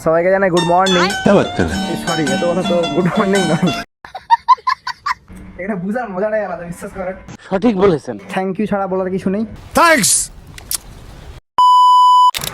সবাইকে জানাই good morning. Sorry, এত কথা তো গুড মর্নিং নয়, এটা বুঝার মজাটাই আলাদা, বিশ্বাস করেন। সঠিক বলেছেন। থ্যাংক ইউ ছাড়া বলার কিছু নেই। থ্যাঙ্কস।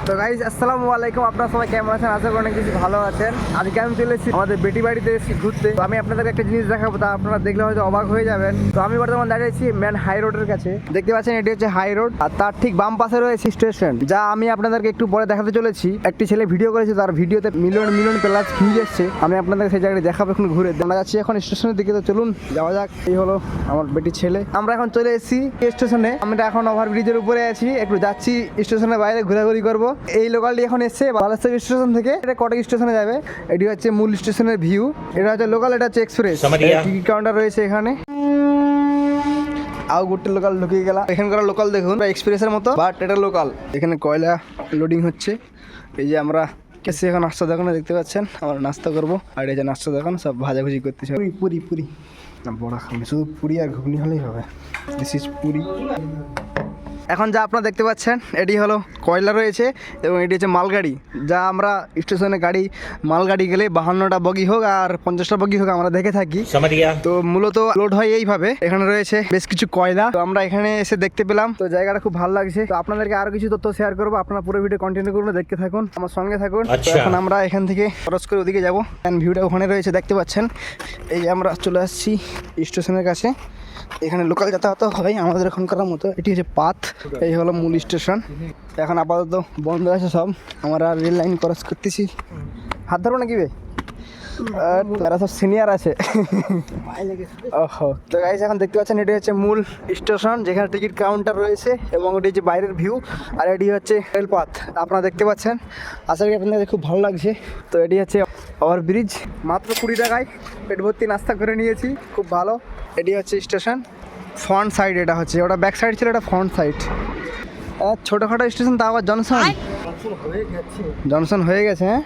তো গাইজ আসসালামু আলাইকুম, আপনারা সবাই কেমন আছেন? আশা করি অনেক কিছু ভালো আছেন। আজকে আমি চলে এসেছি আমাদের বেটি বাড়িতে এসেছি ঘুরতে। তো আমি আপনাদের একটা জিনিস দেখাবো, তা আপনারা দেখলে হয়তো অবাক হয়ে যাবেন। তো আমি বর্তমানে দাঁড়িয়েছি মেন হাই রোডের কাছে, দেখতে পাচ্ছেন এটি হচ্ছে হাই রোড, আর তার ঠিক বাম পাশে রয়েছে স্টেশন, যা আমি আপনাদেরকে একটু পরে দেখাতে চলেছি। একটি ছেলে ভিডিও করেছে, তার ভিডিওতে মিলিয়ন মিলিয়ন প্লাস ভিউজ এসছে। আমি আপনাদের সেই জায়গায় দেখাবো এখন ঘুরে। আমরা যাচ্ছি এখন স্টেশনের দিকে, তো চলুন যাওয়া যাক। এই হলো আমার বেটির ছেলে। আমরা এখন চলে এসেছি স্টেশনে। আমরা এখন ওভারব্রিজের উপরে আছি, একটু যাচ্ছি স্টেশনের বাইরে ঘোরাঘুরি করবো। এই লোকালটি এখন এসছে বালাসর স্টেশন থেকে, এটা কটক স্টেশনে যাবে। এটি হচ্ছে মূল স্টেশনের ভিউ। এটা হচ্ছে লোকাল, এটা হচ্ছে এক্সপ্রেস। টিকিট কাউন্টার রয়েছে এখানে। আও গোটে লোকাল ঢুকে গেলাম। এখানকার লোকাল দেখুন এক্সপ্রেসের মতো, বাট এটা লোকাল। এখানে কয়লা লোডিং হচ্ছে। এই যে আমরা এসে এখন নাস্তা দোকানে দেখতে পাচ্ছেন, আমরা নাস্তা করবো। আর এই যে নাস্তা দোকান, সব ভাজাভুজি করতেছে। পুরি পুরি না, বড়া খাবো, শুধু পুরি আর ঘুগনি হলেই হবে। This is Puri. এখন যা আপনারা দেখতে পাচ্ছেন এটি হলো কয়লা রয়েছে, এবং এটি হচ্ছে মালগাড়ি। যা আমরা স্টেশনে গাড়ি মালগাড়ি গেলে 52টা বগি হোক আর 50টা বগি হোক আমরা দেখে থাকি। তো মূলত লোড হয় এইভাবে। এখানে রয়েছে বেশ কিছু কয়লা, তো আমরা এখানে এসে দেখতে পেলাম। তো জায়গাটা খুব ভালো লাগছে। তো আপনাদেরকে আরো কিছু তথ্য শেয়ার করবো, আপনারা পুরো ভিডিও কন্টিনিউ করুন, দেখতে থাকুন, আমার সঙ্গে থাকুন। তো এখন আমরা এখান থেকে খরচ করে ওদিকে যাবো। ভিউটা ওখানে রয়েছে দেখতে পাচ্ছেন। এই যে আমরা চলে আসছি স্টেশনের কাছে। এখানে লোকাল যাতায়াত হয় আমাদের এখনকার মতো। এটি হচ্ছে পাথ, এই হলো মূল স্টেশন। এখন আপাতত বন্ধ আছে সব, আমরা রেল লাইন ক্রস করতেছি। হাত ধরো নাকি বে, এরা সব সিনিয়র আছে। ওহো, তো গাইস এখন দেখতে পাচ্ছেন এটি হচ্ছে মূল স্টেশন, যেখানে টিকিট কাউন্টার রয়েছে, এবং এটি হচ্ছে বাইরের ভিউ। আর এটি হচ্ছে রেলপথ, আপনারা দেখতে পাচ্ছেন। আশা করি আপনাদের খুব ভালো লাগছে। তো এটি হচ্ছে ওভারব্রিজ, মাত্র 20 টাকায় পেট ভর্তি নাস্তা করে নিয়েছি, খুব ভালো। এটি হচ্ছে স্টেশন ফ্রন্ট সাইড, এটা হচ্ছে, ওটা ব্যাক সাইড ছিল, এটা ফ্রন্ট সাইড। ছোটোখাটো স্টেশন, তা আবার জনসন হয়ে গেছে। হ্যাঁ,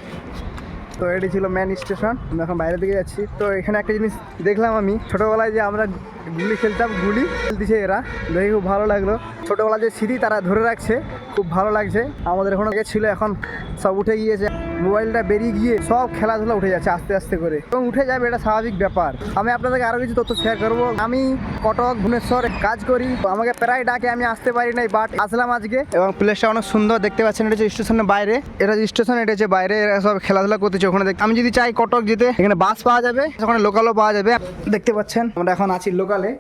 তো এটি ছিল মেন স্টেশন। আমরা এখন বাইরের দিকে যাচ্ছি। তো এখানে একটা জিনিস দেখলাম আমি, ছোটোবেলায় যে আমরা গুলি খেলতাম, গুলি খেলতেছে এরা, দেখে খুব ভালো লাগলো। ছোটোবেলায় যে স্মৃতি তারা ধরে রাখছে, খুব ভালো লাগছে। আমাদের এখনো ছিল, এখন সব উঠে গিয়েছে। মোবাইলটা বেরিয়ে গিয়ে সব খেলাধুলা উঠে যাচ্ছে আস্তে আস্তে করে, এবং উঠে যাবে, এটা স্বাভাবিক ব্যাপার। আমি আপনাদেরকে আরও কিছু তথ্য শেয়ার করবো। আমি কটক ভুবনেশ্বর কাজ করি, তো আমাকে প্রায় ডাকে, আমি আসতে পারি নাই, বাট আসলাম আজকে। এবং প্লেসটা অনেক সুন্দর, দেখতে পাচ্ছেন। এটা হচ্ছে স্টেশনের বাইরে, এটা হচ্ছে স্টেশন, এটা হচ্ছে বাইরে। এরা সব খেলাধুলা করতেছে ওখানে। আমি যদি চাই কটক যেতে, এখানে বাস পাওয়া যাবে, ওখানে লোকালও পাওয়া যাবে। দেখতে পাচ্ছেন আমরা এখন আছি লোকালে।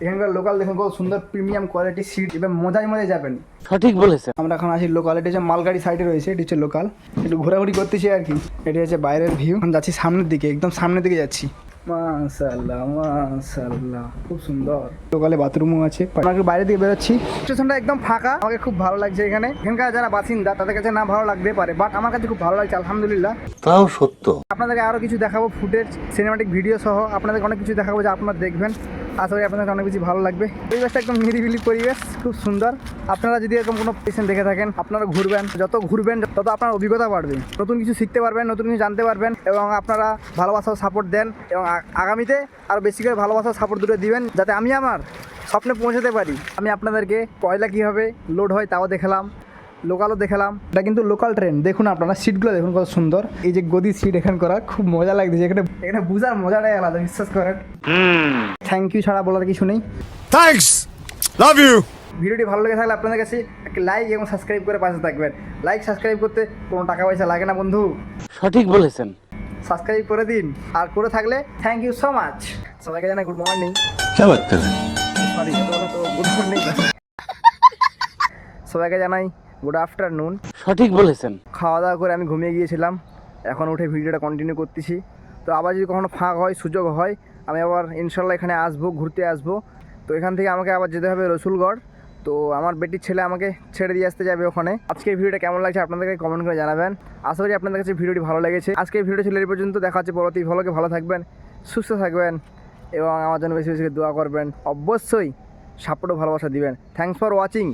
এখানকার লোকাল দেখুন কত সুন্দর প্রিমিয়াম কোয়ালিটি সিট, এবার মজায় মজায় যাবেন। সঠিক বলেছেন। আমরা এখন আছি লোকাল, এটি হচ্ছে মালগাড়ি সাইডে রয়েছে, এটি হচ্ছে লোকাল। একটু ঘোরাঘুরি করতেছি আর কি। এটি হচ্ছে বাইরের ভিউ। এখন যাচ্ছি সামনের দিকে, একদম সামনের দিকে যাচ্ছি। মাশাআল্লাহ মাশাআল্লাহ, খুব সুন্দর। লোকালে বাথরুমও আছে। আমরা বাইরে দিকে বেরোচ্ছি, স্টেশনটা একদম ফাঁকা, আমাকে খুব ভালো লাগছে এখানে। এখানকার যারা বাসিন্দা তাদের কাছে না ভালো লাগতে পারে, বাট আমার কাছে খুব ভালো লাগছে, আলহামদুলিল্লাহ। তাও সত্য। আপনাদেরকে আরও কিছু দেখাবো, ফুটেজ, সিনেমাটিক ভিডিও সহ আপনাদেরকে অনেক কিছু দেখাবো, যা আপনারা দেখবেন। আশা করি আপনাদের অনেক বেশি ভালো লাগবে। পরিবেশটা একদম নিরিবিলি পরিবেশ, খুব সুন্দর। আপনারা যদি এরকম কোনো পেশেন্ট দেখে থাকেন, আপনারা ঘুরবেন, যত ঘুরবেন তত আপনার অভিজ্ঞতা বাড়বে, নতুন কিছু শিখতে পারবেন, নতুন কিছু জানতে পারবেন, এবং আপনারা ভালোবাসা সাপোর্ট দেন, এবং আগামীতে আরও বেশি করে ভালোবাসা সাপোর্ট দুটো দিবেন, যাতে আমি আমার স্বপ্নে পৌঁছাতে পারি। আমি আপনাদেরকে কয়লা কীভাবে লোড হয় তাও দেখালাম, লোকালও দেখালাম। এটা কিন্তু লোকাল ট্রেন, দেখুন আপনারা সিটগুলো দেখুন কত সুন্দর। এই যে গদি সিট এখানে করা, খুব মজা লাগছে। এখানে বুঝার মজাটাই আলাদা, বিশ্বাস করেন। থ্যাংক ইউ ছাড়া বলার কিছু নেই। Thanks, love you. ভিডিওটি ভালো লেগে থাকলে আপনাদের কাছে একটা লাইক এবং সাবস্ক্রাইব করে পাশে থাকবেন। লাইক সাবস্ক্রাইব করতে কোনো টাকা পয়সা লাগে না বন্ধু, সঠিক বলেছেন। সাবস্ক্রাইব করে দিন। আর করে থাকলে থ্যাংক ইউ সো মাচ। সবাইকে জানাই good morning. Sorry, good morning. সবাইকে জানাই গুড আফটারনুন। সঠিক বলেছেন। খাওয়া দাওয়া করে আমি ঘুমিয়ে গিয়েছিলাম, এখন উঠে ভিডিওটা কন্টিনিউ করতেছি। তো আবার যদি কখনো ফাঁক হয়, সুযোগ হয়, আমি আবার ইনশাল্লাহ এখানে আসবো, ঘুরতে আসবো। তো এখান থেকে আমাকে আবার যেতে হবে রসুলগড়। তো আমার বেটির ছেলে আমাকে ছেড়ে দিয়ে আসতে যাবে ওখানে। আজকের ভিডিওটা কেমন লাগছে আপনাদেরকে কমেন্ট করে জানাবেন। আশা করি আপনাদের কাছে ভিডিওটি ভালো লেগেছে। আজকের ভিডিও ছিল এই পর্যন্ত, দেখা হচ্ছে পরবর্তী ভ্লগে। ভালো থাকবেন, সুস্থ থাকবেন, এবং আমার জন্য বেশি বেশি দোয়া করবেন। অবশ্যই সাপোর্ট ও ভালোবাসা দিবেন। Thanks for watching.